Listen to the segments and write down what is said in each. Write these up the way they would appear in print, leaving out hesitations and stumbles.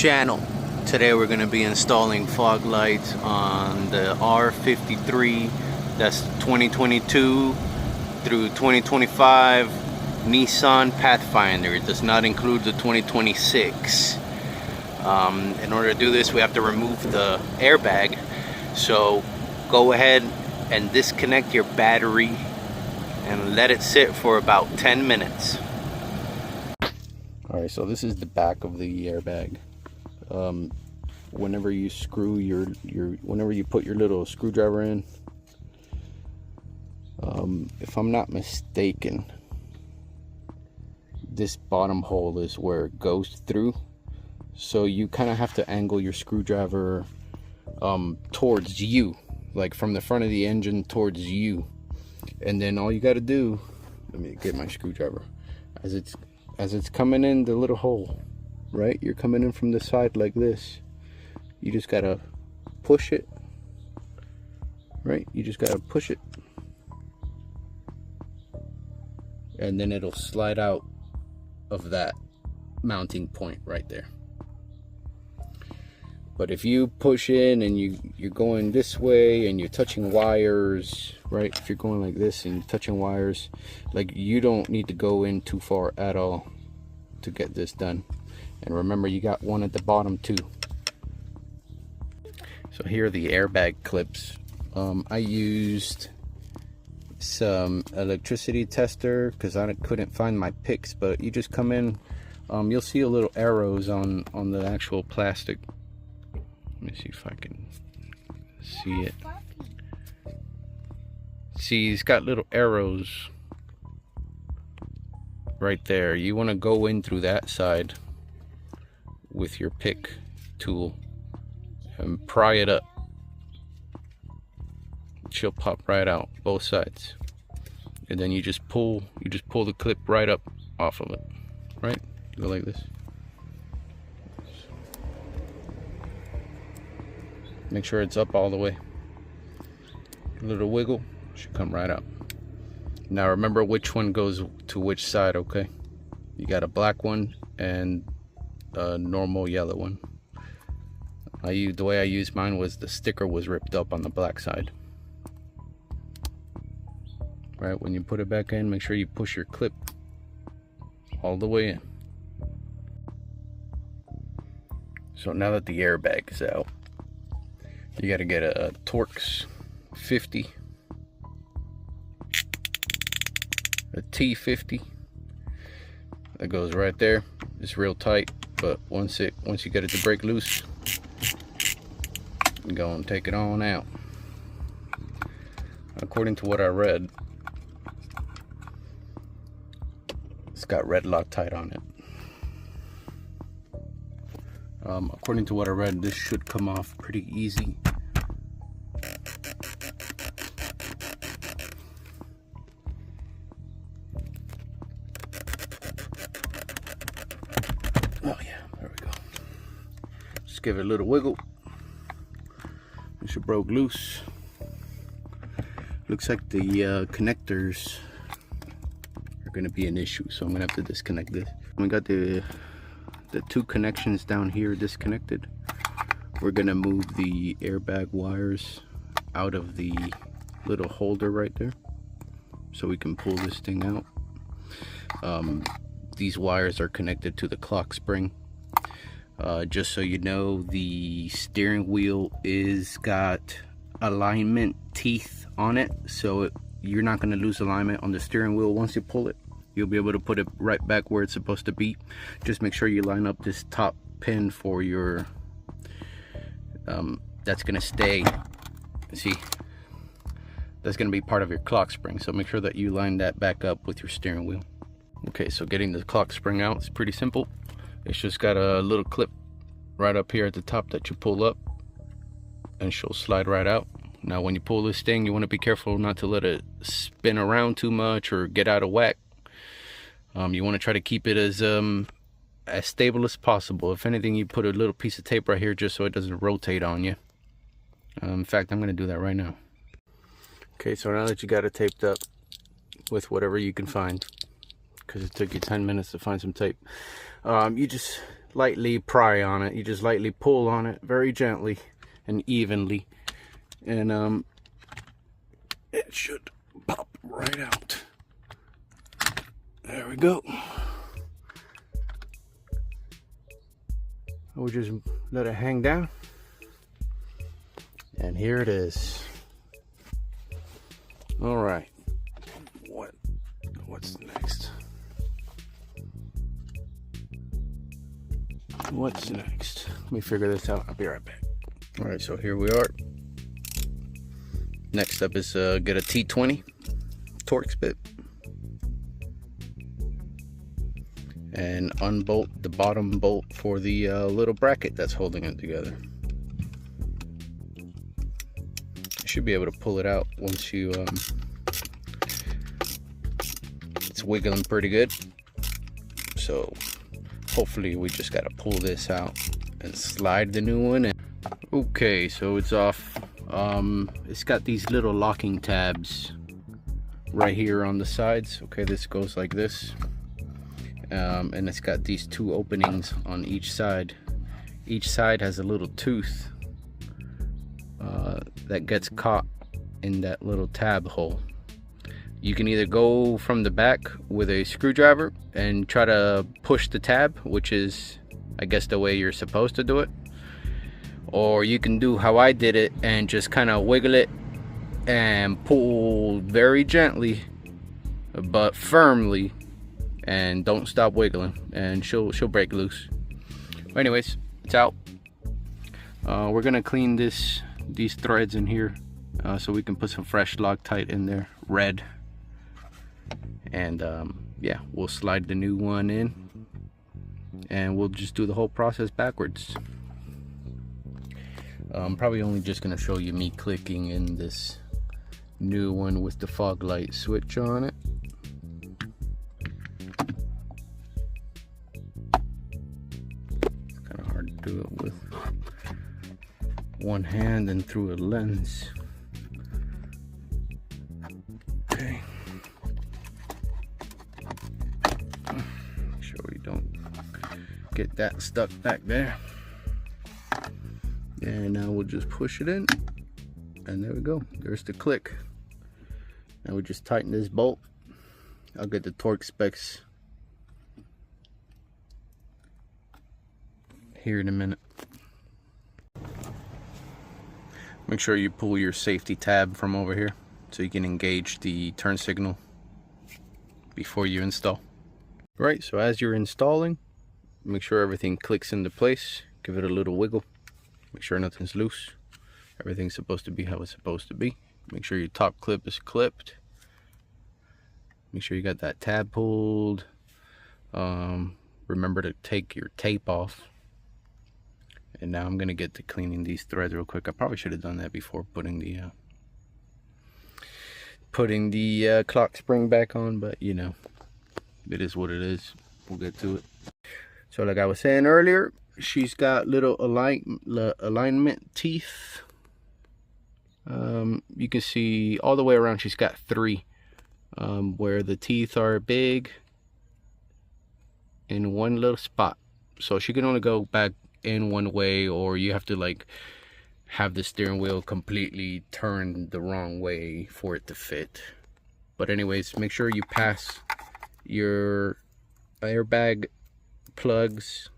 channel. Today we're going to be installing fog lights on the R53, that's 2022 through 2025 Nissan Pathfinder. It does not include the 2026. In order to do this, we have to remove the airbag. So go ahead and disconnect your battery and let it sit for about 10 minutes. Alright, so this is the back of the airbag. Whenever you screw whenever you put your little screwdriver in, if I'm not mistaken, this bottom hole is where it goes through. So you kind of have to angle your screwdriver towards you, like from the front of the engine towards you. And then all you got to do, let me get my screwdriver, as it's coming in the little hole, right? You're coming in from the side like this. You just got to push it, right? You just got to push it. And then it'll slide out of that mounting point right there. But if you push in and you're going this way and you're touching wires, right? If you're going like this and you're touching wires, like, you don't need to go in too far at all to get this done. And remember, you got one at the bottom too. So here are the airbag clips. I used some electricity tester because I couldn't find my picks, but you just come in, you'll see a little arrows on the actual plastic. Let me see if I can see it. See, it's got little arrows right there. You want to go in through that side with your pick tool and pry it up. She'll pop right out both sides, and then you just pull the clip right up off of it, right? Go like this. Make sure it's up all the way. A little wiggle, should come right out. Now remember which one goes to which side, okay? You got a black one and a normal yellow one. The way I used mine was the sticker was ripped up on the black side. Right, when you put it back in, make sure you push your clip all the way in. So now that the airbag is out, you got to get a Torx 50, a T50 that goes right there. It's real tight, but once you get it to break loose, you go and take it on out. According to what I read, it's got red Loctite on it. According to what I read, this should come off pretty easy. Oh yeah, there we go. Just give it a little wiggle. It should broke loose. Looks like the connectors are going to be an issue, so I'm going to have to disconnect this. We got the two connections down here disconnected. We're going to move the airbag wires out of the little holder right there so we can pull this thing out. These wires are connected to the clock spring. Just so you know, the steering wheel is got alignment teeth on it, so you're not going to lose alignment on the steering wheel. Once you pull it, you'll be able to put it right back where it's supposed to be. Just make sure you line up this top pin for your that's going to stay, see, that's going to be part of your clock spring, so make sure that you line that back up with your steering wheel. Okay, so getting the clock spring out is pretty simple. It's just got a little clip right up here at the top that you pull up and she'll slide right out. Now when you pull this thing, you want to be careful not to let it spin around too much or get out of whack. You want to try to keep it as stable as possible. If anything, you put a little piece of tape right here just so it doesn't rotate on you. In fact, I'm going to do that right now. Okay, so now that you got it taped up with whatever you can find, because it took you 10 minutes to find some tape, you just lightly pry on it. You just lightly pull on it very gently and evenly, and it should pop right out. There we go. We'll just let it hang down, and here it is. All right, what's next? What's next? Let me figure this out. I'll be right back. All right, so here we are. Next up is get a T20 Torx bit and unbolt the bottom bolt for the little bracket that's holding it together. You should be able to pull it out once you it's wiggling pretty good, so hopefully we just got to pull this out and slide the new one in. Okay, so it's off. It's got these little locking tabs right here on the sides. Okay, this goes like this, and it's got these two openings on each side. Each side has a little tooth that gets caught in that little tab hole. You can either go from the back with a screwdriver and try to push the tab, which is, I guess, the way you're supposed to do it, or you can do how I did it and just kind of wiggle it and pull very gently but firmly, and don't stop wiggling, and she'll break loose. Anyways, it's out. We're gonna clean these threads in here so we can put some fresh Loctite in there, red, and yeah, we'll slide the new one in, and we'll just do the whole process backwards. I'm probably only just gonna show you me clicking in this new one with the Foglight switch on it. It's kind of hard to do it with one hand and through a lens. Okay. Make sure we don't get that stuck back there. And now we'll just push it in, and there we go. There's the click. Now we just tighten this bolt. I'll get the torque specs here in a minute. Make sure you pull your safety tab from over here so you can engage the turn signal before you install. Right, so as you're installing, make sure everything clicks into place. Give it a little wiggle. Make sure nothing's loose. Everything's supposed to be how it's supposed to be. Make sure your top clip is clipped. Make sure you got that tab pulled. Remember to take your tape off. And now I'm gonna get to cleaning these threads real quick. I probably should have done that before putting the clock spring back on, but you know, it is what it is. We'll get to it. So like I was saying earlier, she's got little alignment teeth. You can see all the way around she's got 3 where the teeth are big in one little spot, so she can only go back in one way, or you have to like have the steering wheel completely turned the wrong way for it to fit. But anyways, make sure you pass your airbag plugs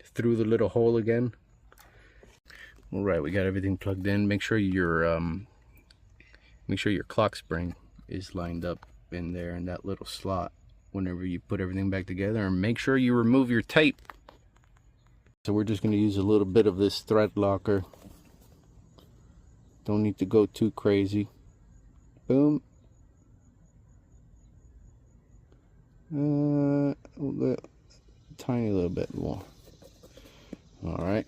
through the little hole again. All right, we got everything plugged in. Make sure your clock spring is lined up in there in that little slot whenever you put everything back together, and make sure you remove your tape. So we're just going to use a little bit of this thread locker. Don't need to go too crazy. Boom. Tiny little bit more. Alright,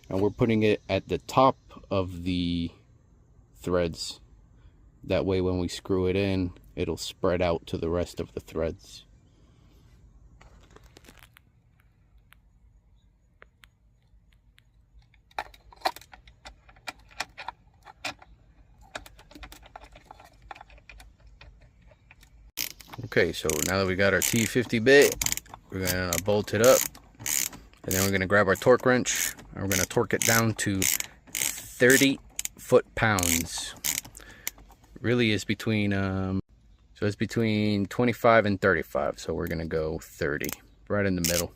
and we're putting it at the top of the threads. That way when we screw it in, it'll spread out to the rest of the threads. Okay, so now that we got our T50 bit, we're gonna bolt it up. And then we're going to grab our torque wrench and we're going to torque it down to 30 foot-pounds. Really is between, so it's between 25 and 35. So we're going to go 30, right in the middle.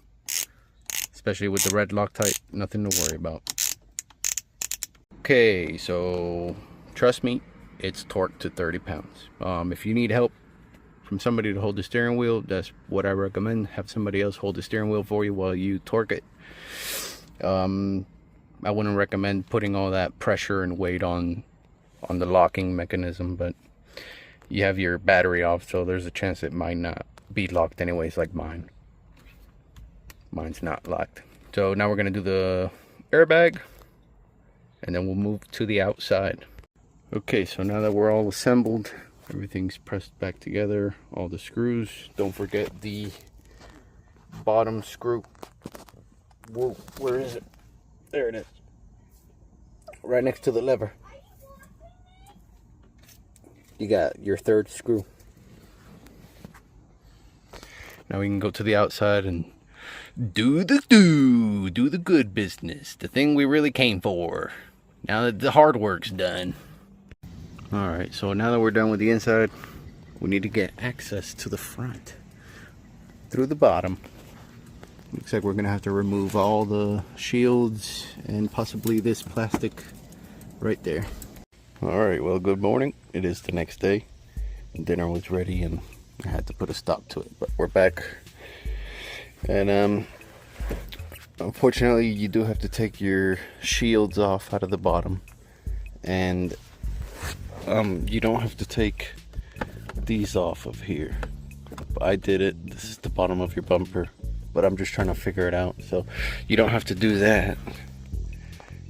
Especially with the red Loctite, nothing to worry about. Okay, so trust me, it's torqued to 30 pounds. If you need help from somebody to hold the steering wheel, that's what I recommend. Have somebody else hold the steering wheel for you while you torque it. I wouldn't recommend putting all that pressure and weight on the locking mechanism, but you have your battery off, so there's a chance it might not be locked anyways, like mine. Mine's not locked. So now we're gonna do the airbag, and then we'll move to the outside. Okay, so now that we're all assembled, everything's pressed back together, all the screws. Don't forget the bottom screw. Whoa, where is it? There it is. Right next to the lever. You got your third screw. Now we can go to the outside and do the good business. The thing we really came for. Now that the hard work's done. Alright, so now that we're done with the inside, we need to get access to the front through the bottom. Looks like we're gonna have to remove all the shields and possibly this plastic right there. Alright, well, good morning. It is the next day. Dinner was ready and I had to put a stop to it, but we're back. And unfortunately you do have to take your shields off out of the bottom, and you don't have to take these off of here. But I did it. This is the bottom of your bumper, but I'm just trying to figure it out. So you don't have to do that.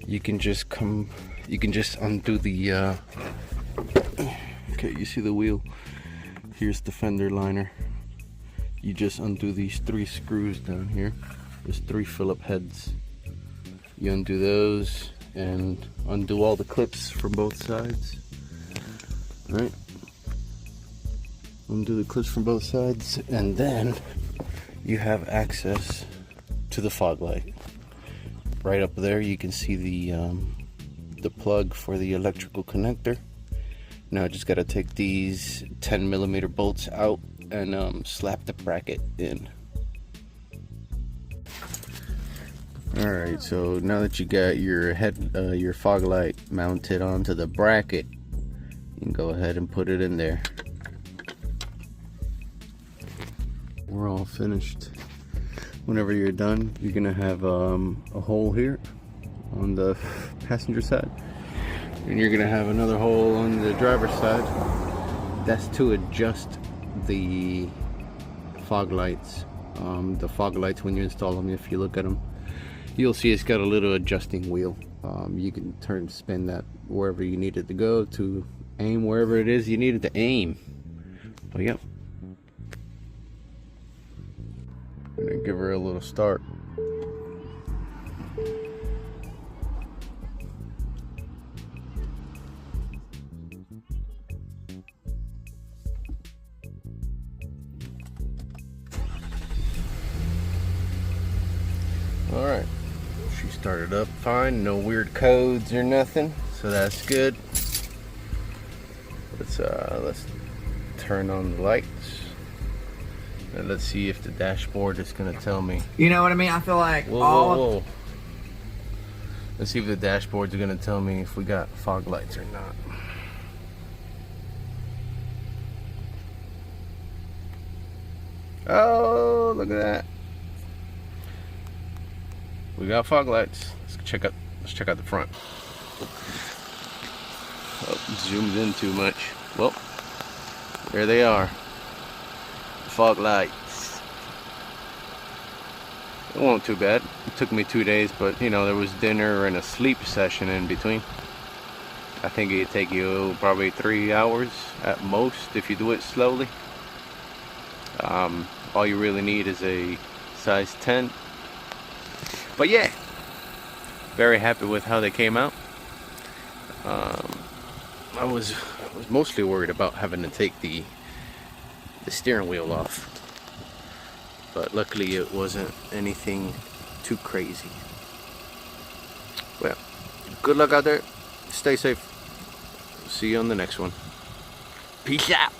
You can just undo the okay, you see the wheel? Here's the fender liner. You just undo these 3 screws down here. There's 3 Phillip heads. You undo those and undo all the clips from both sides. Right? Undo the clips from both sides, and then you have access to the fog light. Right up there you can see the plug for the electrical connector. Now I just gotta take these 10mm bolts out and slap the bracket in. Alright, so now that you got your fog light mounted onto the bracket, you can go ahead and put it in there. We're all finished. Whenever you're done, you're gonna have a hole here on the passenger side, and you're gonna have another hole on the driver's side. That's to adjust the fog lights. The fog lights, when you install them, if you look at them, you'll see it's got a little adjusting wheel. You can spin that wherever you need it to go, to aim wherever it is you need it to aim. But yep, I'm gonna give her a little start. Alright, she started up fine, no weird codes or nothing, so that's good. Let's turn on the lights, and let's see if the dashboard is gonna tell me. You know what I mean? I feel like whoa. Let's see if the dashboard's gonna tell me if we got fog lights or not. Oh, look at that. We got fog lights. Let's check out the front. Oh, zoomed in too much. Well, there they are. Fog lights. It wasn't too bad. It took me 2 days, but you know, there was dinner and a sleep session in between. I think it'd take you probably 3 hours at most if you do it slowly. All you really need is a size 10. But yeah, very happy with how they came out. I was mostly worried about having to take the steering wheel off, but luckily it wasn't anything too crazy. Well, good luck out there. Stay safe. See you on the next one. Peace out.